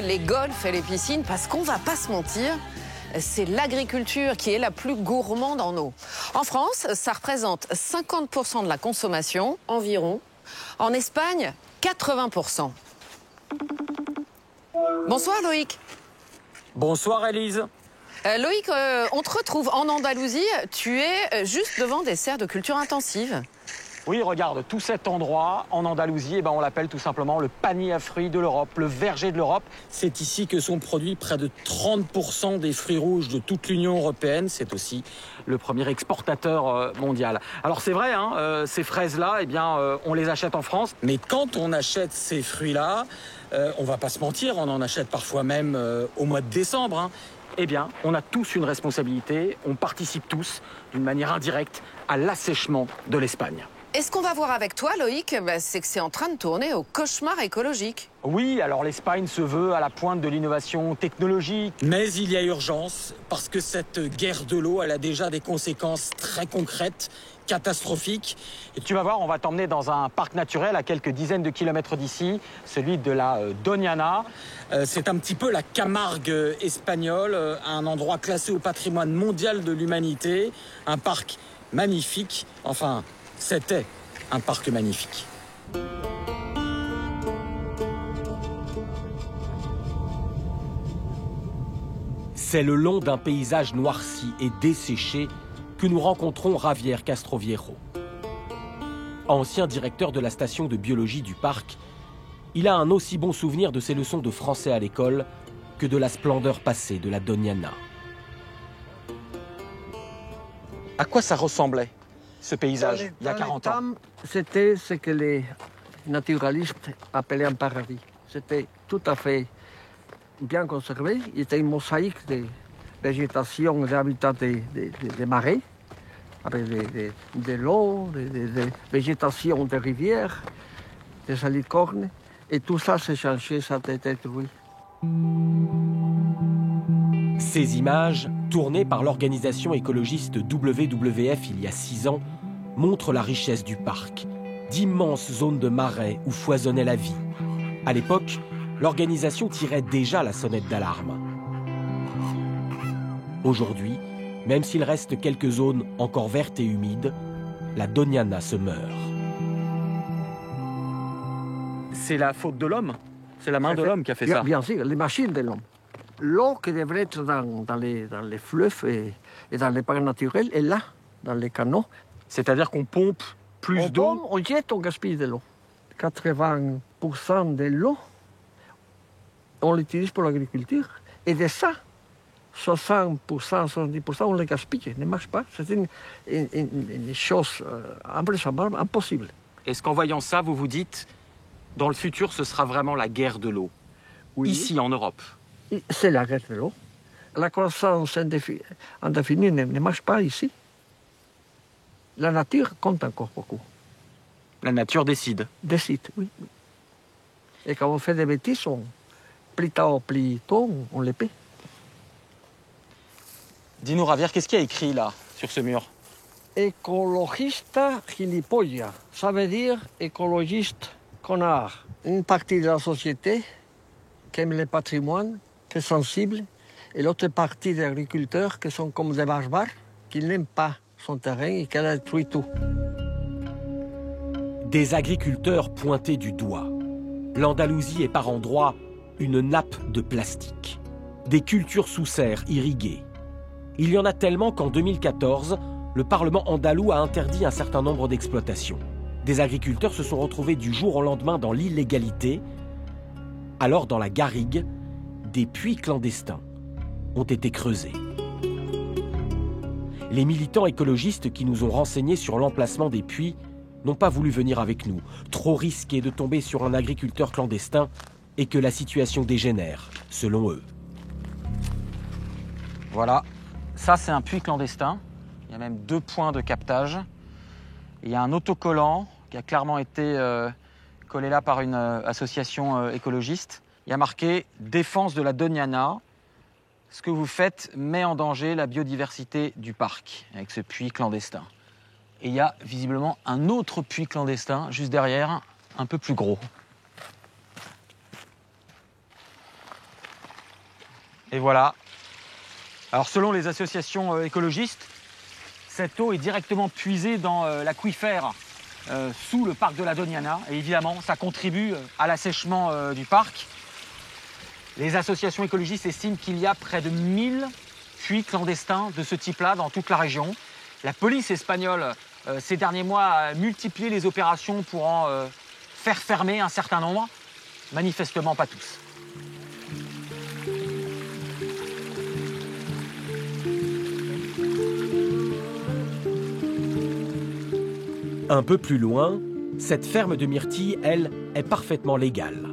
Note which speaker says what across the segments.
Speaker 1: les golfs et les piscines, parce qu'on va pas se mentir, c'est l'agriculture qui est la plus gourmande en eau. En France, ça représente 50% de la consommation, environ. En Espagne, 80%. Bonsoir Loïc.
Speaker 2: Bonsoir Élise.
Speaker 1: Loïc, on te retrouve en Andalousie. Tu es juste devant des serres de culture intensive.
Speaker 2: Oui, regarde, tout cet endroit en Andalousie, on l'appelle tout simplement le panier à fruits de l'Europe, le verger de l'Europe. C'est ici que sont produits près de 30% des fruits rouges de toute l'Union européenne. C'est aussi le premier exportateur mondial. Alors c'est vrai, ces fraises-là, on les achète en France. Mais quand on achète ces fruits-là, on va pas se mentir, on en achète parfois même au mois de décembre. On a tous une responsabilité, on participe tous, d'une manière indirecte, à l'assèchement de l'Espagne.
Speaker 1: Et ce qu'on va voir avec toi, Loïc, c'est que c'est en train de tourner au cauchemar écologique.
Speaker 2: Oui, alors l'Espagne se veut à la pointe de l'innovation technologique. Mais il y a urgence, parce que cette guerre de l'eau, elle a déjà des conséquences très concrètes, catastrophiques. Et tu vas voir, on va t'emmener dans un parc naturel à quelques dizaines de kilomètres d'ici, celui de la Doñana. C'est un petit peu la Camargue espagnole, un endroit classé au patrimoine mondial de l'humanité, un parc magnifique, enfin... C'était un parc magnifique.
Speaker 3: C'est le long d'un paysage noirci et desséché que nous rencontrons Javier Castroviejo. Ancien directeur de la station de biologie du parc, il a un aussi bon souvenir de ses leçons de français à l'école que de la splendeur passée de la Doñana.
Speaker 2: À quoi ça ressemblait, ce paysage, il y a 40 ans?
Speaker 4: C'était ce que les naturalistes appelaient un paradis. C'était tout à fait bien conservé. Il était une mosaïque de végétation et d'habitat des marais, avec de l'eau, de végétation des rivières, des salicornes. Et tout ça s'est changé, ça a été détruit.
Speaker 3: Ces images, tournées par l'organisation écologiste WWF il y a 6 ans, montrent la richesse du parc, d'immenses zones de marais où foisonnait la vie. À l'époque, l'organisation tirait déjà la sonnette d'alarme. Aujourd'hui, même s'il reste quelques zones encore vertes et humides, la Doñana se meurt.
Speaker 2: C'est la faute de l'homme? C'est la main de l'homme qui a fait ça?
Speaker 4: Bien sûr, les machines de l'homme. L'eau qui devrait être dans les fleuves et dans les parcs naturels est là, dans les canaux.
Speaker 2: C'est-à-dire qu'on pompe plus d'eau?
Speaker 4: On jette, on gaspille de l'eau. 80% de l'eau, on l'utilise pour l'agriculture. Et de ça, 60%, 70%, on le gaspille. Ne marche pas. C'est une chose invraisemblable, impossible.
Speaker 2: Est-ce qu'en voyant ça, vous vous dites, dans le futur, ce sera vraiment la guerre de l'eau? Oui. Ici, en Europe?
Speaker 4: C'est la guerre de l'eau. La croissance indéfinie ne marche pas ici. La nature compte encore beaucoup.
Speaker 2: La nature décide?
Speaker 4: Décide, oui. Et quand on fait des bêtises, plus tard, plus tôt, on les paie.
Speaker 2: Dis-nous, Javier, qu'est-ce qu'il y a écrit là, sur ce mur?
Speaker 4: Écologista gilipollas. Ça veut dire écologiste connard. Une partie de la société qui aime le patrimoine, qui est sensible, et l'autre partie des agriculteurs qui sont comme des barbares, qui n'aiment pas son terrain et qui a détruit tout.
Speaker 3: Des agriculteurs pointés du doigt. L'Andalousie est par endroits une nappe de plastique. Des cultures sous serre irriguées. Il y en a tellement qu'en 2014, le Parlement andalou a interdit un certain nombre d'exploitations. Des agriculteurs se sont retrouvés du jour au lendemain dans l'illégalité. Alors, dans la garrigue, des puits clandestins ont été creusés. Les militants écologistes qui nous ont renseignés sur l'emplacement des puits n'ont pas voulu venir avec nous, trop risqué de tomber sur un agriculteur clandestin et que la situation dégénère, selon eux.
Speaker 2: Voilà, ça c'est un puits clandestin. Il y a même 2 points de captage. Il y a un autocollant qui a clairement été collé là par une association écologiste. Il y a marqué « Défense de la Doñana ». Ce que vous faites met en danger la biodiversité du parc, avec ce puits clandestin. Et il y a visiblement un autre puits clandestin, juste derrière, un peu plus gros. Et voilà. Alors selon les associations écologistes, cette eau est directement puisée dans l'aquifère sous le parc de la Doñana. Et évidemment, ça contribue à l'assèchement du parc. Les associations écologistes estiment qu'il y a près de 1000 puits clandestins de ce type-là dans toute la région. La police espagnole, ces derniers mois, a multiplié les opérations pour en faire fermer un certain nombre. Manifestement pas tous.
Speaker 3: Un peu plus loin, cette ferme de myrtilles, elle, est parfaitement légale.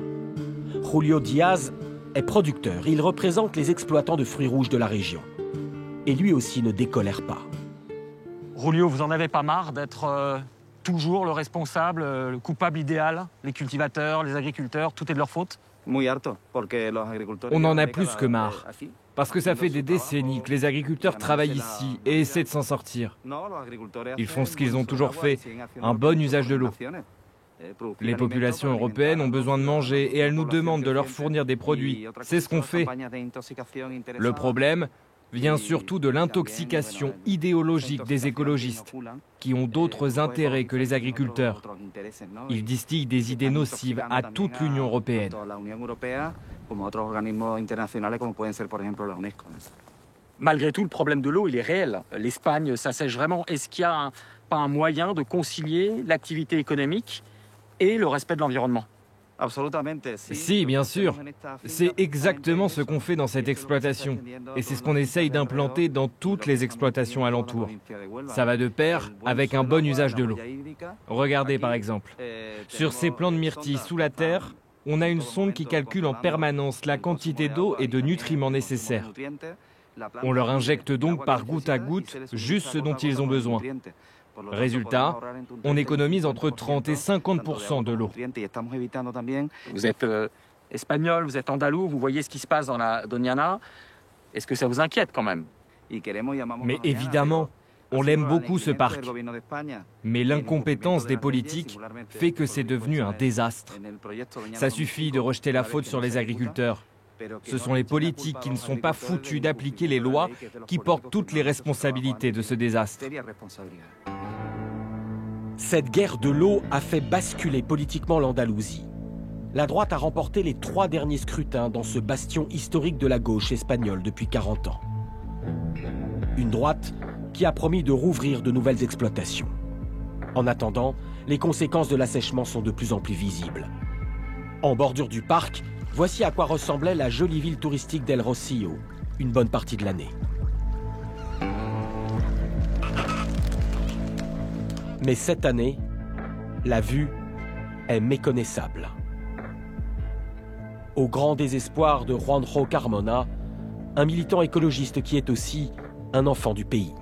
Speaker 3: Julio Diaz est producteur. Il représente les exploitants de fruits rouges de la région. Et lui aussi ne décolère pas.
Speaker 2: Julio, vous en avez pas marre d'être toujours le responsable, le coupable idéal, les cultivateurs, les agriculteurs, tout est de leur faute?
Speaker 5: On en a plus que marre. Parce que ça fait des décennies que les agriculteurs travaillent ici et essaient de s'en sortir. Ils font ce qu'ils ont toujours fait, un bon usage de l'eau. Les populations européennes ont besoin de manger et elles nous demandent de leur fournir des produits. C'est ce qu'on fait. Le problème vient surtout de l'intoxication idéologique des écologistes, qui ont d'autres intérêts que les agriculteurs. Ils distillent des idées nocives à toute l'Union européenne.
Speaker 2: Malgré tout, le problème de l'eau, il est réel. L'Espagne s'assèche vraiment. Est-ce qu'il n'y a pas un moyen de concilier l'activité économique et le respect de l'environnement?
Speaker 5: Si, bien sûr. C'est exactement ce qu'on fait dans cette exploitation. Et c'est ce qu'on essaye d'implanter dans toutes les exploitations alentours. Ça va de pair avec un bon usage de l'eau. Regardez par exemple. Sur ces plants de myrtilles sous la terre, on a une sonde qui calcule en permanence la quantité d'eau et de nutriments nécessaires. On leur injecte donc par goutte à goutte juste ce dont ils ont besoin. Résultat, on économise entre 30 et 50% de l'eau.
Speaker 2: Vous êtes espagnol, vous êtes andalou, vous voyez ce qui se passe dans la Doñana. Est-ce que ça vous inquiète quand même?
Speaker 5: Mais évidemment, on l'aime beaucoup ce parc. Mais l'incompétence des politiques fait que c'est devenu un désastre. Ça suffit de rejeter la faute sur les agriculteurs. Ce sont les politiques qui ne sont pas foutus d'appliquer les lois qui portent toutes les responsabilités de ce désastre.
Speaker 3: Cette guerre de l'eau a fait basculer politiquement l'Andalousie. La droite a remporté les 3 derniers scrutins dans ce bastion historique de la gauche espagnole depuis 40 ans. Une droite qui a promis de rouvrir de nouvelles exploitations. En attendant, les conséquences de l'assèchement sont de plus en plus visibles. En bordure du parc, voici à quoi ressemblait la jolie ville touristique d'El Rocío, une bonne partie de l'année. Mais cette année, la vue est méconnaissable. Au grand désespoir de Juanjo Carmona, un militant écologiste qui est aussi un enfant du pays.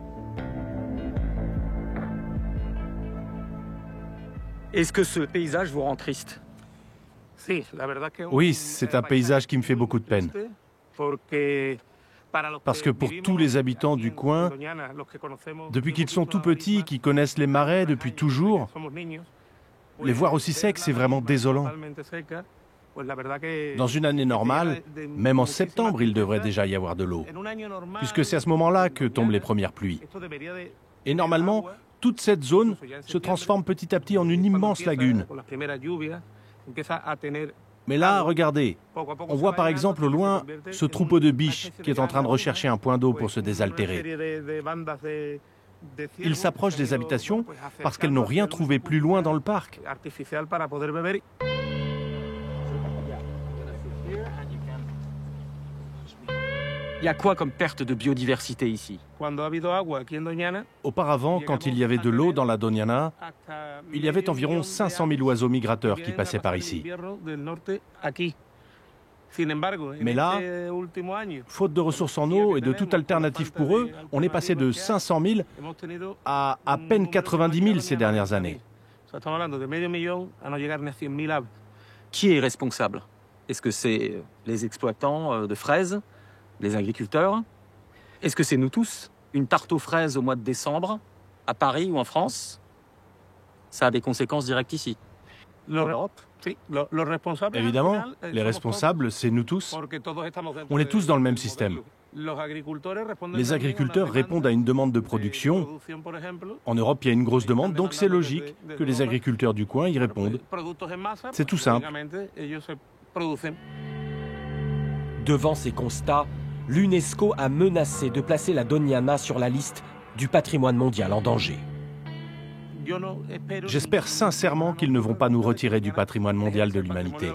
Speaker 2: Est-ce que ce paysage vous rend triste?
Speaker 6: Oui, c'est un paysage qui me fait beaucoup de peine. Parce que pour tous les habitants du coin, depuis qu'ils sont tout petits, qui connaissent les marais depuis toujours, les voir aussi secs, c'est vraiment désolant. Dans une année normale, même en septembre, il devrait déjà y avoir de l'eau, puisque c'est à ce moment-là que tombent les premières pluies. Et normalement, toute cette zone se transforme petit à petit en une immense lagune. Mais là, regardez, on voit par exemple au loin ce troupeau de biches qui est en train de rechercher un point d'eau pour se désaltérer. Ils s'approchent des habitations parce qu'elles n'ont rien trouvé plus loin dans le parc.
Speaker 2: Il y a quoi comme perte de biodiversité ici?
Speaker 6: Auparavant, quand il y avait de l'eau dans la Doñana, il y avait environ 500 000 oiseaux migrateurs qui passaient par ici. Mais là, faute de ressources en eau et de toute alternative pour eux, on est passé de 500 000 à peine 90 000 ces dernières années.
Speaker 2: Qui est responsable? Est-ce que c'est les exploitants de fraises, les agriculteurs? Est-ce que c'est nous tous? Une tarte aux fraises au mois de décembre, à Paris ou en France, ça a des conséquences directes ici.
Speaker 6: Évidemment, les responsables, c'est nous tous. On est tous dans le même système. Les agriculteurs répondent à une demande de production. En Europe, il y a une grosse demande, donc c'est logique que les agriculteurs du coin y répondent. C'est tout simple.
Speaker 3: Devant ces constats, l'UNESCO a menacé de placer la Doñana sur la liste du patrimoine mondial en danger.
Speaker 6: J'espère sincèrement qu'ils ne vont pas nous retirer du patrimoine mondial de l'humanité.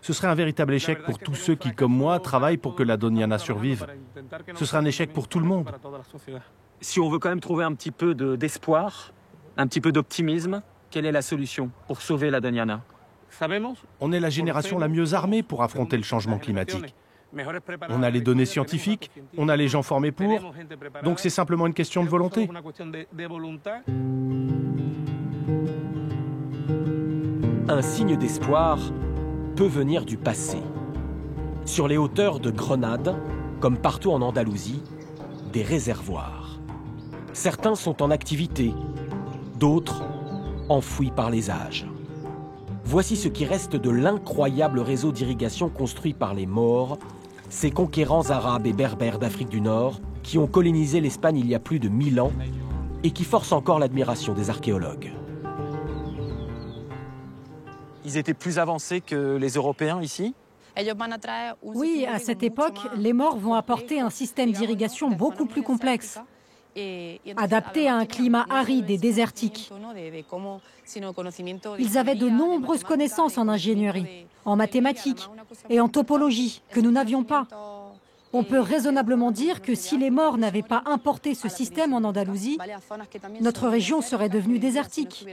Speaker 6: Ce serait un véritable échec pour tous ceux qui, comme moi, travaillent pour que la Doñana survive. Ce serait un échec pour tout le monde.
Speaker 2: Si on veut quand même trouver un petit peu d'espoir, un petit peu d'optimisme, quelle est la solution pour sauver la Doñana?
Speaker 6: On est la génération la mieux armée pour affronter le changement climatique. On a les données scientifiques, on a les gens formés pour, donc c'est simplement une question de volonté.
Speaker 3: Un signe d'espoir peut venir du passé. Sur les hauteurs de Grenade, comme partout en Andalousie, des réservoirs. Certains sont en activité, d'autres enfouis par les âges. Voici ce qui reste de l'incroyable réseau d'irrigation construit par les Maures, ces conquérants arabes et berbères d'Afrique du Nord qui ont colonisé l'Espagne il y a plus de 1000 ans et qui forcent encore l'admiration des archéologues.
Speaker 2: Ils étaient plus avancés que les Européens ici?
Speaker 7: Oui, à cette époque, les Maures vont apporter un système d'irrigation beaucoup plus complexe, adapté à un climat aride et désertique. Ils avaient de nombreuses connaissances en ingénierie, en mathématiques et en topologie que nous n'avions pas. On peut raisonnablement dire que si les Maures n'avaient pas importé ce système en Andalousie, notre région serait devenue désertique.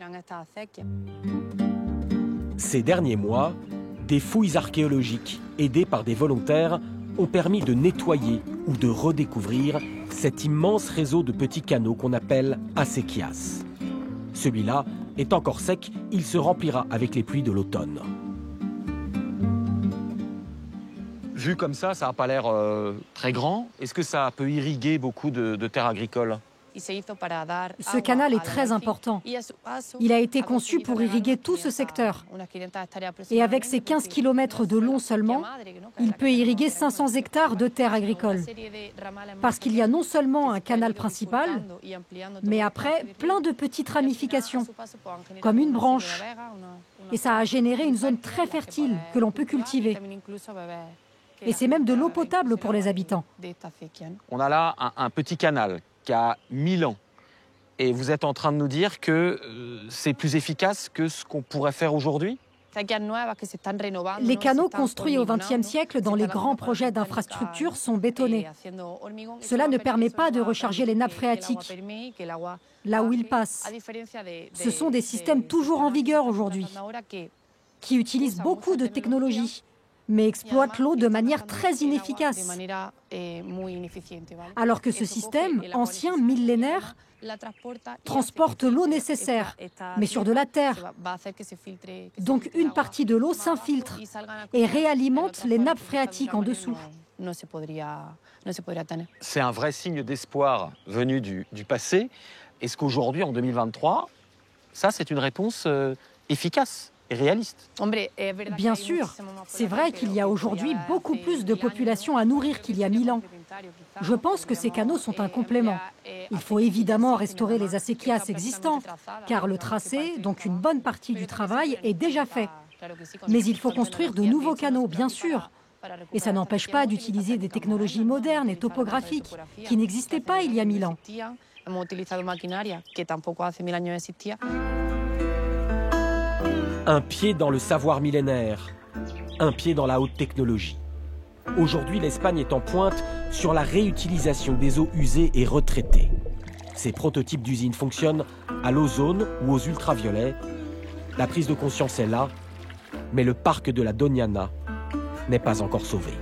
Speaker 3: Ces derniers mois, des fouilles archéologiques aidées par des volontaires ont permis de nettoyer ou de redécouvrir cet immense réseau de petits canaux qu'on appelle acequias. Celui-là est encore sec, il se remplira avec les pluies de l'automne.
Speaker 2: Vu comme ça n'a pas l'air très grand. Est-ce que ça peut irriguer beaucoup de terres agricoles?
Speaker 7: Ce canal est très important. Il a été conçu pour irriguer tout ce secteur. Et avec ses 15 km de long seulement, il peut irriguer 500 hectares de terres agricoles. Parce qu'il y a non seulement un canal principal, mais après plein de petites ramifications, comme une branche. Et ça a généré une zone très fertile que l'on peut cultiver. Et c'est même de l'eau potable pour les habitants.
Speaker 2: On a là un petit canal qui a 1000 ans. Et vous êtes en train de nous dire que c'est plus efficace que ce qu'on pourrait faire aujourd'hui?
Speaker 7: Les canaux construits au XXe siècle dans les grands projets d'infrastructures sont bétonnés. Cela ne permet pas de recharger les nappes phréatiques là où ils passent. Ce sont des systèmes toujours en vigueur aujourd'hui, qui utilisent beaucoup de technologies, mais exploitent l'eau de manière très inefficace. Alors que ce système, ancien, millénaire, transporte l'eau nécessaire, mais sur de la terre. Donc une partie de l'eau s'infiltre et réalimente les nappes phréatiques en dessous.
Speaker 2: C'est un vrai signe d'espoir venu du passé. Est-ce qu'aujourd'hui, en 2023, ça c'est une réponse efficace et réaliste?
Speaker 7: Bien sûr, c'est vrai qu'il y a aujourd'hui beaucoup plus de population à nourrir qu'il y a 1000 ans. Je pense que ces canaux sont un complément. Il faut évidemment restaurer les acequias existants, car le tracé, donc une bonne partie du travail, est déjà fait. Mais il faut construire de nouveaux canaux, bien sûr. Et ça n'empêche pas d'utiliser des technologies modernes et topographiques qui n'existaient pas il y a 1000 ans.
Speaker 3: Un pied dans le savoir millénaire, un pied dans la haute technologie. Aujourd'hui, l'Espagne est en pointe sur la réutilisation des eaux usées et retraitées. Ces prototypes d'usines fonctionnent à l'ozone ou aux ultraviolets. La prise de conscience est là, mais le parc de la Doñana n'est pas encore sauvé.